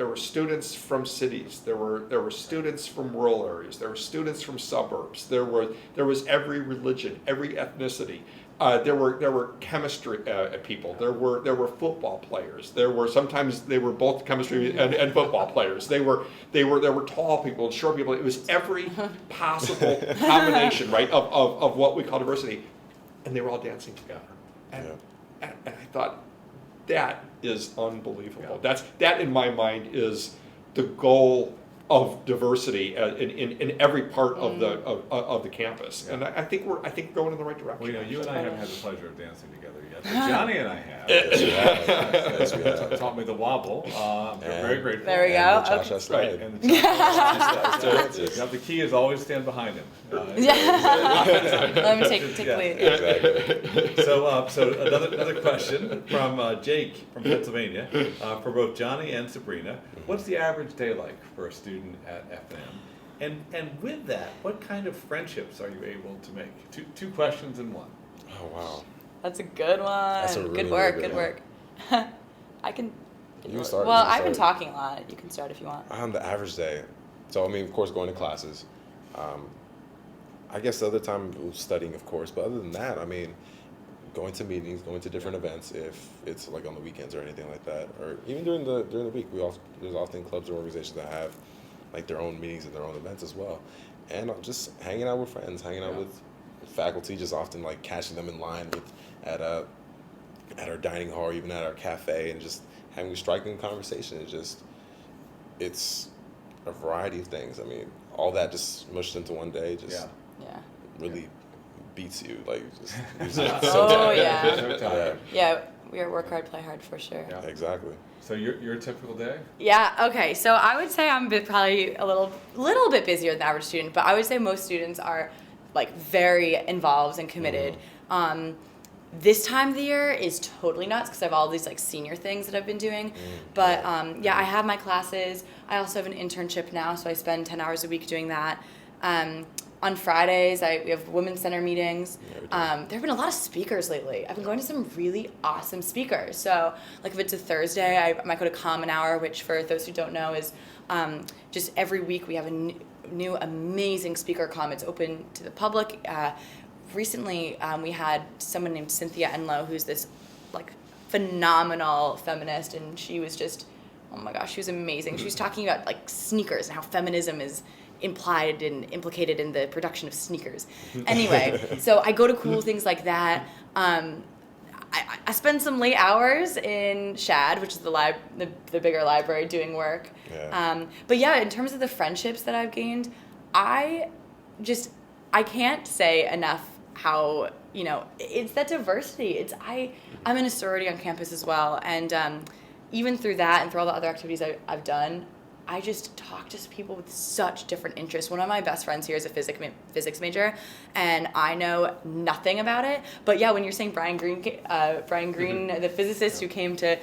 were students from cities. There were students from rural areas. There were students from suburbs. There was every religion, every ethnicity. There were chemistry people. There were football players. Sometimes they were both chemistry and football players. There were tall people and short people. It was every possible combination, right, of what we call diversity, and they were all dancing together. And I thought, that is unbelievable. That in my mind is the goal of diversity in every part of the campus, and I think we're going in the right direction. Well, you and I haven't had the pleasure of dancing together yet, but Johnny and I have. Yes, we have. Taught me the wobble. I'm very grateful. There we go. And the cha-cha slide. Right, and the cha-cha. Now the key is always stand behind him. Let me take lead. Exactly. So another question from Jake from Pennsylvania, for both Johnny and Sabrina. What's the average day like for a student at F&M? And with that, what kind of friendships are you able to make? Two questions in one. Oh, wow. That's a good one. That's a really, good work. really Good good work. I can. You can start. Well, you can I've been start. talking a lot. You can start if you want. On the average day, so I mean, of course, going to classes. I guess the other time studying, of course, but other than that, I mean, going to meetings, going to different events, if it's like on the weekends or anything like that, or even during the week, there's often clubs or organizations that have like their own meetings and their own events as well, and just hanging out with friends, hanging out with faculty, just often like catching them in line at our dining hall or even at our cafe, and just having a striking conversation. It's a variety of things. I mean, all that just mushed into one day really beats you. Like, just Oh, yeah. So tired. Yeah, we are work hard, play hard for sure. Yeah. Exactly. So your typical day? Yeah, okay. So I would say I'm probably a little bit busier than the average student, but I would say most students are like very involved and committed. This time of the year is totally nuts because I have all these like senior things that I've been doing. But I have my classes. I also have an internship now, so I spend 10 hours a week doing that. On Fridays, we have women's center meetings. There have been a lot of speakers lately. I've been going to some really awesome speakers. So, like if it's a Thursday, I might go to Common Hour, which for those who don't know is just every week we have a new amazing speaker come. It's open to the public. Recently, we had someone named Cynthia Enlow, who's this like phenomenal feminist, and she was just, oh my gosh, she was amazing. She was talking about like sneakers and how feminism is implied and implicated in the production of sneakers. Anyway, so I go to cool things like that. I spend some late hours in Shad, which is the bigger library, doing work. Yeah. But yeah, in terms of the friendships that I've gained, I can't say enough how, it's that diversity. I'm in a sorority on campus as well, and even through that and through all the other activities I've done, I just talk to people with such different interests. One of my best friends here is a physics major, and I know nothing about it. But yeah, when you're saying Brian Greene, the physicist who came to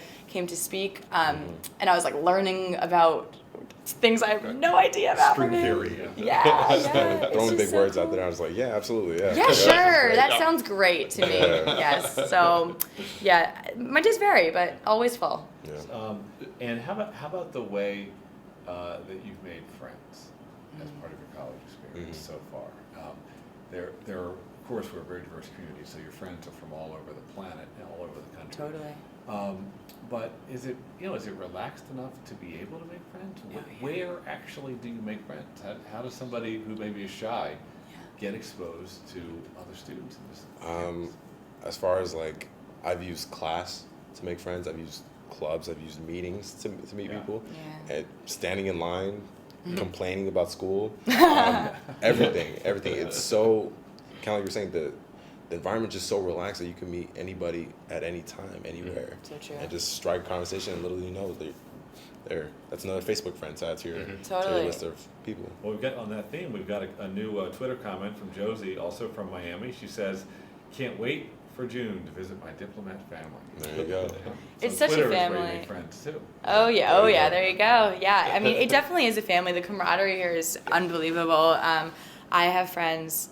speak, and I was like learning about things I have no idea about. String theory. Yeah. Throwing big words out there. I was like, yeah, absolutely, yeah. Yeah, sure. That sounds great to me. Yes. So, yeah, my days vary, but always full. Yeah. And how about the way that you've made friends as part of your college experience so far? There are, of course, we're a very diverse community, so your friends are from all over the planet and all over the country. Totally. But is it relaxed enough to be able to make friends? Where actually do you make friends? How does somebody who maybe is shy get exposed to other students in this campus? As far as like, I've used class to make friends. I've used clubs. I've used meetings to meet people. Yeah. And standing in line, complaining about school, everything. It's so, kind of like you were saying, the environment just so relaxed that you can meet anybody at any time, anywhere. So true. And just strike a conversation, and little you know, that's another Facebook friend to add to your Totally. list of people. Well, on that theme, we've got a new Twitter comment from Josie, also from Miami. She says, "Can't wait for June to visit my diplomat family." There you go. It's So such a Twitter is where you family. make friends too. Oh yeah, there you go. Yeah, I mean, it definitely is a family. The camaraderie here is unbelievable. I have friends.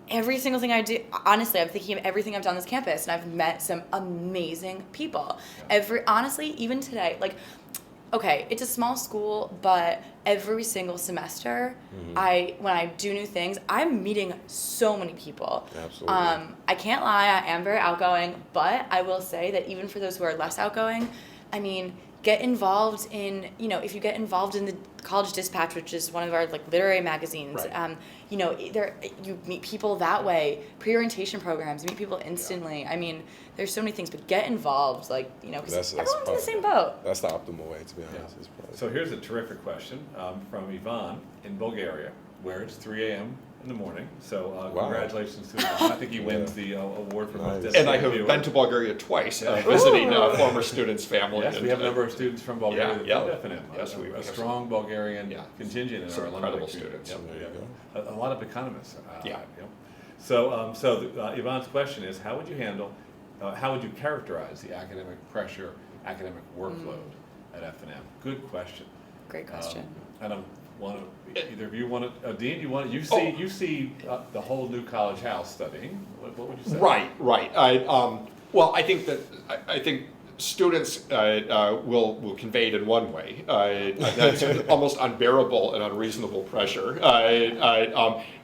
Every single thing I do, honestly, I'm thinking of everything I've done on this campus, and I've met some amazing people. Honestly, even today, like, okay, it's a small school, but every single semester, when I do new things, I'm meeting so many people. Absolutely. I can't lie, I am very outgoing, but I will say that even for those who are less outgoing, I mean, get involved in, if you get involved in the College Dispatch, which is one of our literary magazines, Right. you meet people that way. Pre-orientation programs, you meet people instantly. I mean, there's so many things, but get involved, because everyone's in the same boat. That's the optimal way, to be honest. Yeah. So here's a terrific question from Ivan in Bulgaria, where it's 3 a.m. in the morning. So Wow. congratulations to Ivan. I think he wins the award for most Nice. And I have viewer. been to Bulgaria twice, Yeah. visiting former students' family. Yes, we have a number of students from Bulgaria that Yeah, do FNM. yes, we a have strong Bulgarian Yeah. contingent in Some our alumni incredible community. students. Yep, There we you have a lot of economists. Yeah. Yep. So Ivan's question is, how would you characterize the academic pressure, academic workload at FNM? Good question. Great question. I don't want to. Either of you want to. Dean, you see the whole new college house studying. What would you say? Right. Well, I think students will convey it in one way. That's almost unbearable and unreasonable pressure.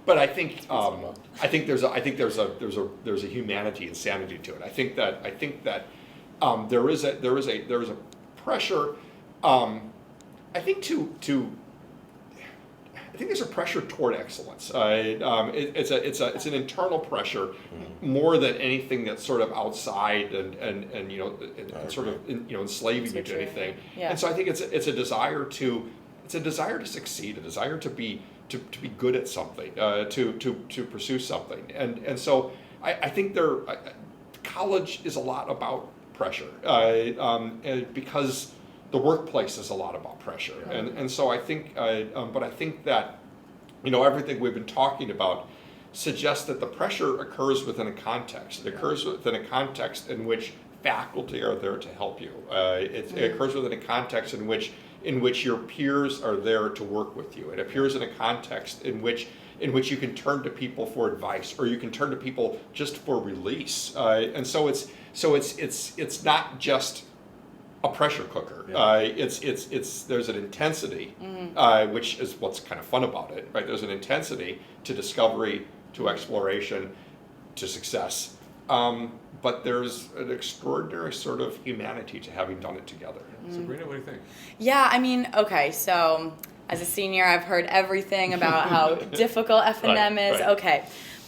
But I think there's a humanity and sanity to it. I think that there is a pressure. I think there's a pressure toward excellence. It's an internal pressure more than anything that's sort of outside and sort of enslaving you to anything. Yeah. And so I think it's a desire to succeed, a desire to be good at something, to pursue something. And so I think college is a lot about pressure because the workplace is a lot about pressure. Yeah. And so I think, but I think that, everything we've been talking about suggests that the pressure occurs within a context. It occurs within a context in which faculty are there to help you. It occurs within a context in which your peers are there to work with you. It appears in a context in which you can turn to people for advice, or you can turn to people just for release. And so it's not just a pressure cooker. Yeah. There's an intensity, which is what's kind of fun about it, right? There's an intensity to discovery, to exploration, to success. But there's an extraordinary sort of humanity to having done it together. Sabrina, what do you think? Yeah, I mean, okay, so as a senior, I've heard everything about how difficult FNM is. Right. Okay.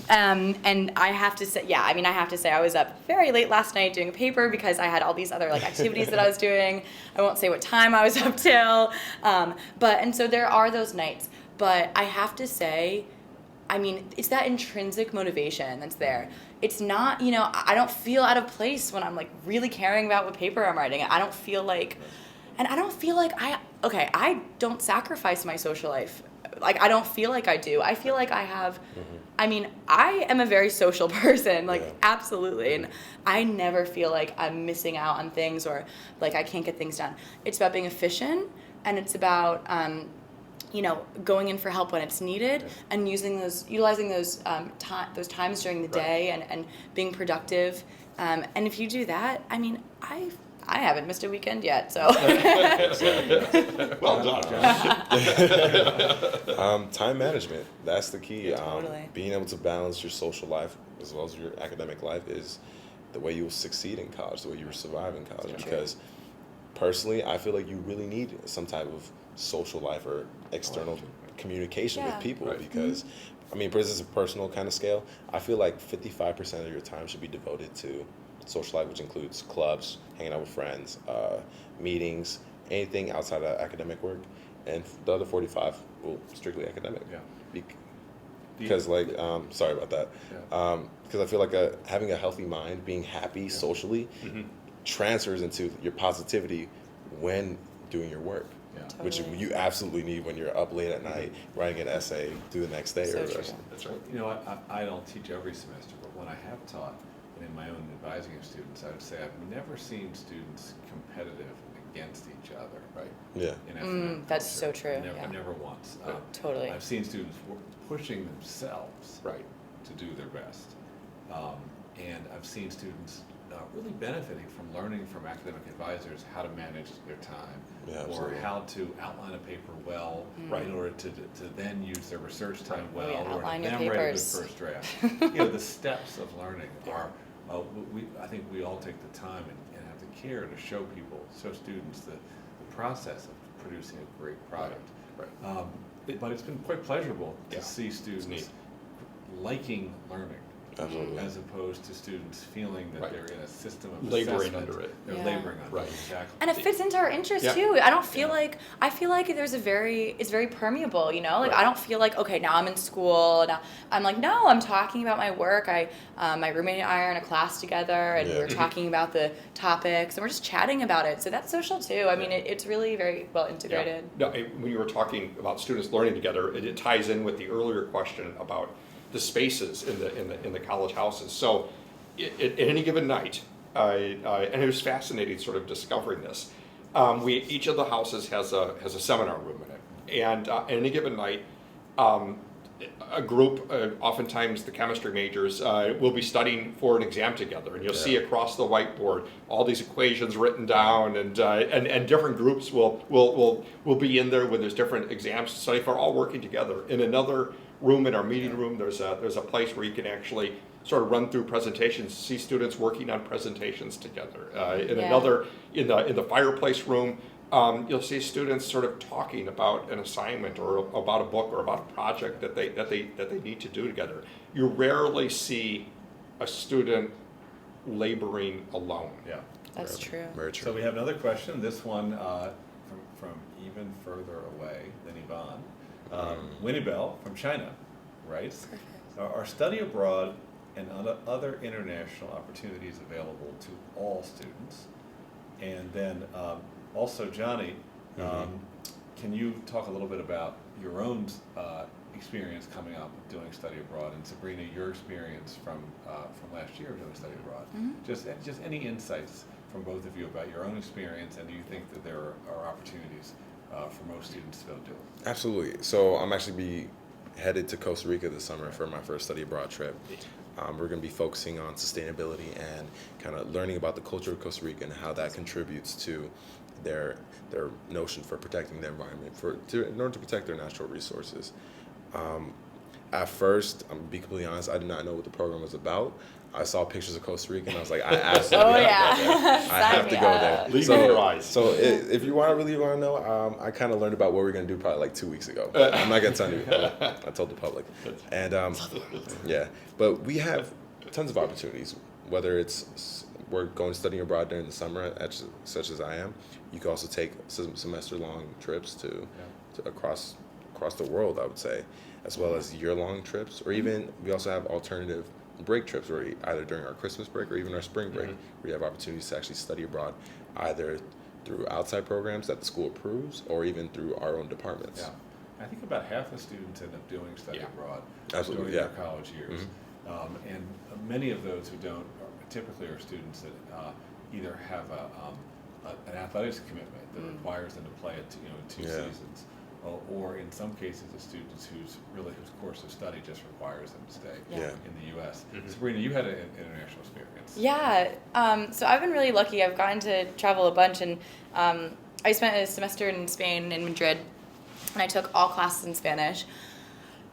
And I have to say, I was up very late last night doing a paper because I had all these other activities that I was doing. I won't say what time I was up till. And so there are those nights. But I have to say, I mean, it's that intrinsic motivation that's there. It's not, I don't feel out of place when I'm really caring about what paper I'm writing. I don't feel like I don't sacrifice my social life. I don't feel like I do. I feel like I have, I mean, I am a very social person, absolutely. And I never feel like I'm missing out on things or I can't get things done. It's about being efficient, and it's about, going in for help when it's needed, and utilizing those times during the day and being productive. And if you do that, I mean, I haven't missed a weekend yet, so. Well done. Time management, that's the key. Totally. Being able to balance your social life as well as your academic life is the way you will succeed in college, the way you will survive in college. That's Because personally, I feel like you really need some type of social life or external communication with people. Right. Because, I mean, this is a personal kind of scale. I feel like 55% of your time should be devoted to social life, which includes clubs, hanging out with friends, meetings, anything outside of academic work, and the other 45 will strictly academic. Yeah. Because sorry about that. Yeah. Because I feel like having a healthy mind, being happy socially, transfers into your positivity when doing your work. Yeah. Which Totally. you absolutely need when you're up late at night writing an essay due the next day So or true. something. That's right. I don't teach every semester, but when I have taught, and in my own advising of students, I would say I've never seen students competitive against each other. Right. Yeah. In FNM That's culture. so true, Never, yeah. never once. Totally. I've seen students pushing themselves Right. to do their best, and I've seen students really benefiting from learning from academic advisors how to manage their time, Yeah, or absolutely. how to outline a paper well, in order to then use their research time well, yeah, or outline to your then write a good papers. first draft. The steps of learning are, I think we all take the time and have the care to show students the process of producing a great product. Right. But it's been quite pleasurable to Yeah. see It's students neat. liking learning, Absolutely. as opposed to students feeling that Right. they're in a system of Laboring assessment. under it. They're Yeah. laboring under Right. it, exactly. And it fits into our interests Yeah. too. I don't feel Yeah. like I feel like it's very permeable, you know? Like Right. I don't feel like, okay, now I'm in school. Now I'm like, no, I'm talking about my work. My roommate and I are in a class together and Yeah. we're talking about the topics and we're just chatting about it. So that's social too. I mean, it's really very well integrated. No, when you were talking about students learning together, it ties in with the earlier question about the spaces in the college houses. So, at any given night, and it was fascinating sort of discovering this. Each of the houses has a seminar room in it, and at any given night, a group, oftentimes the chemistry majors, will be studying for an exam together, and you'll see across the whiteboard all these equations written down, and different groups will be in there when there's different exams to study for, all working together. In another room, in our meeting room, there's a place where you can actually sort of run through presentations, see students working on presentations together. In Yeah. another, in the fireplace room, you'll see students sort of talking about an assignment or about a book or about a project that they need to do together. You rarely see a student laboring alone. Yeah. That's true. Very true. So we have another question. This one from even further away than Yvonne. Winnie Bell from China writes, are study abroad and other international opportunities available to all students? And then also, Johnny, can you talk a little bit about your own experience coming up with doing study abroad, and Sabrina, your experience from last year doing study abroad? Just any insights from both of you about your own experience, and do you think that there are opportunities for most students to be able to do it? Absolutely. So I'm actually headed to Costa Rica this summer for my first study abroad trip. We're going to be focusing on sustainability and kind of learning about the culture of Costa Rica and how that contributes to their notion for protecting the environment, in order to protect their natural resources. At first, I'm gonna be completely honest, I did not know what the program was about. I saw pictures of Costa Rica and I was like, I absolutely have to go there. I Sign have me to go there. up. Leave your eyes. So if you really want to know, I kind of learned about what we're going to do probably like 2 weeks ago. I'm not going to tell you. I told the public. And yeah, but we have tons of opportunities, whether it's we're going studying abroad during the summer, such as I am. You can also take semester-long trips to across the world, I would say, as well as year-long trips, or even we also have alternative break trips, where either during our Christmas break or even our spring break, we have opportunities to actually study abroad, either through outside programs that the school approves, or even through our own departments. Yeah, I think about half the students end up doing study abroad Absolutely, during their college years, and many of those who don't typically are students that either have an athletics commitment that requires them to play it, in 2 seasons. Or in some cases, the students whose course of study just requires them to stay in the U.S. Sabrina, you had an international experience. Yeah, so I've been really lucky. I've gotten to travel a bunch, and I spent a semester in Spain, in Madrid, and I took all classes in Spanish,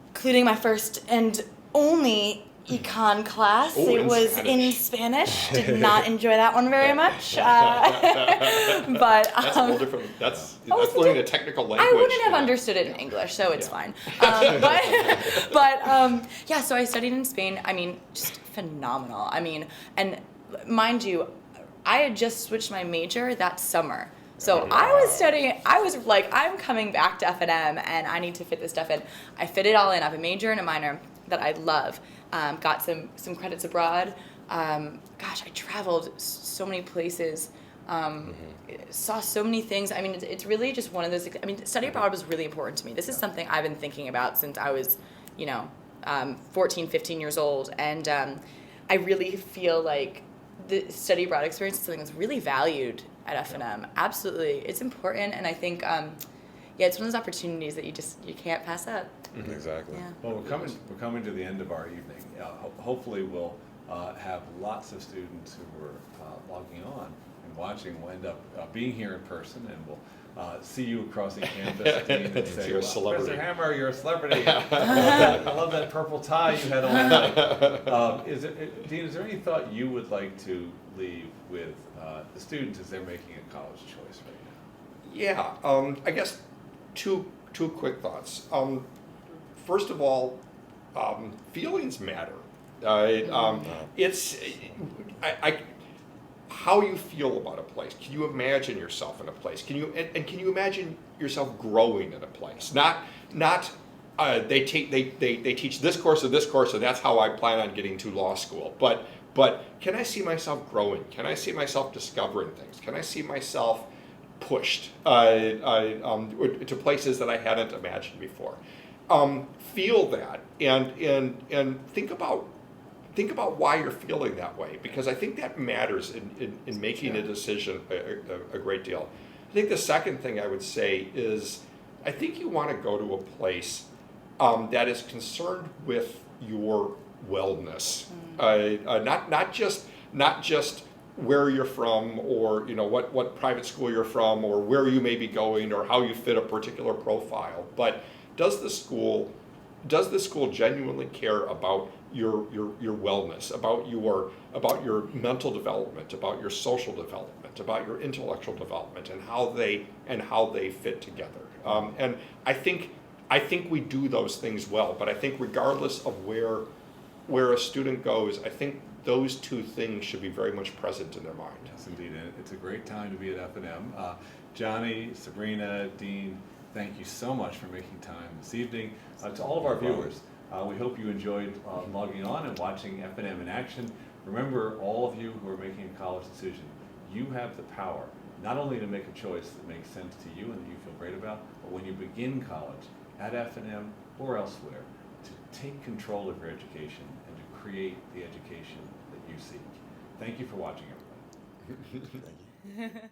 including my first and only econ class. It was in Spanish. Did not enjoy that one very much. But That's a whole different. That's it's learning a technical language. I wouldn't have understood it in English, so it's fine. Yeah, so I studied in Spain. I mean, just phenomenal. I mean, and mind you, I had just switched my major that summer. So I was studying, I was like, I'm coming back to F&M and I need to fit this stuff in. I fit it all in. I have a major and a minor that I love. Got some credits abroad. Gosh, I traveled so many places. Saw so many things. I mean, it's really just one of those. I mean, study abroad was really important to me. This is something I've been thinking about since I was, 14, 15 years old. And I really feel like the study abroad experience is something that's really valued at F&M. Absolutely. It's important. And I think, it's one of those opportunities that you can't pass up. Exactly. Yeah. Well, we're coming to the end of our evening. Hopefully, we'll have lots of students who are logging on and watching will end up being here in person, and will see you crossing campus, Dean, and say, You're a "Wow, celebrity. Professor Hammer, you're a celebrity. I love that purple tie you had on." Dean, is there any thought you would like to leave with the students as they're making a college choice right now? Yeah, I guess two quick thoughts. First of all, feelings matter. It's how you feel about a place. Can you imagine yourself in a place? Can you imagine yourself growing in a place? Not they teach this course or this course, and that's how I plan on getting to law school. But can I see myself growing? Can I see myself discovering things? Can I see myself pushed to places that I hadn't imagined before? Feel that and think about why you're feeling that way, because I think that matters in making a decision a great deal. I think the second thing I would say is I think you want to go to a place that is concerned with your wellness, not just where you're from, or what private school you're from, or where you may be going, or how you fit a particular profile, but does the school genuinely care about your wellness, about your mental development, about your social development, about your intellectual development, and how they fit together? And I think we do those things well, but I think regardless of where a student goes, I think those two things should be very much present in their mind. Yes, indeed. And it's a great time to be at F&M. Johnny, Sabrina, Dean, thank you so much for making time this evening. To all of our viewers, we hope you enjoyed logging on and watching F&M in action. Remember, all of you who are making a college decision, you have the power not only to make a choice that makes sense to you and that you feel great about, but when you begin college at F&M or elsewhere, to take control of your education and to create the education that you seek. Thank you for watching, everybody. Thank you.